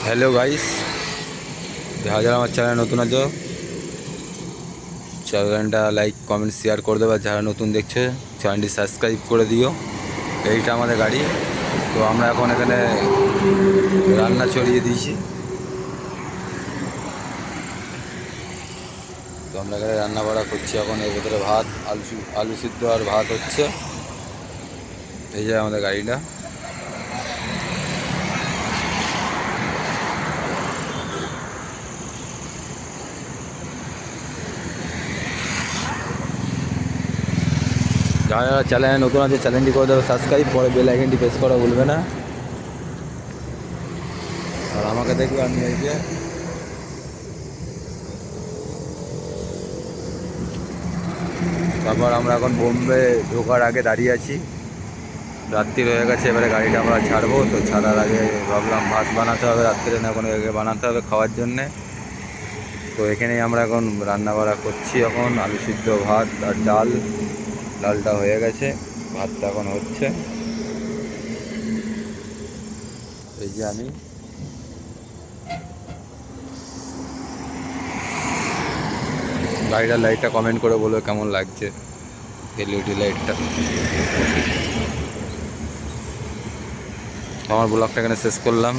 Hello guys, যারা যারা আমার চ্যানেল নতুন আছো চ্যানেলটা লাইক কমেন্ট শেয়ার করে দেবে। যারা নতুন দেখছে চ্যানেলটি সাবস্ক্রাইব করে দিও। এইটা আমাদের গাড়ি। তো আমরা এখন এখানে রান্না চড়িয়ে দিয়েছি। তো আমরা এখানে রান্না বাড়া করছি। এখন এর ভেতরে ভাত, আলু সিদ্ধ আর ভাত হচ্ছে। এই যে আমাদের গাড়িটা। যারা যারা চ্যানেলে নতুন আছে চ্যানেলটি করে দেবে সাবস্ক্রাইব, পরে বেল আইকনটি প্রেস করা ভুলবে না। আর আমাকে দেখবে আমি এই যে তারপর আমরা এখন বোম্বে ঢোকার আগে দাঁড়িয়ে আছি। রাত্রির হয়ে গেছে, এবারে গাড়িটা আমরা ছাড়বো। তো ছাড়ার আগে ভাবলাম ভাত বানাতে হবে, রাত্রিরে না এখন আগে বানাতে হবে খাওয়ার জন্যে। তো এখানেই আমরা এখন রান্না বাড়া করছি। এখন আলু সিদ্ধ, ভাত আর ডাল। ডালটা হয়ে গেছে, ভাতটা এখন হচ্ছে। এই যে আমি গাড়িটার লাইটটা কমেন্ট করে বলবে কেমন লাগছে, এলইডি লাইটটা। আমার ব্লগটা এখানে শেষ করলাম।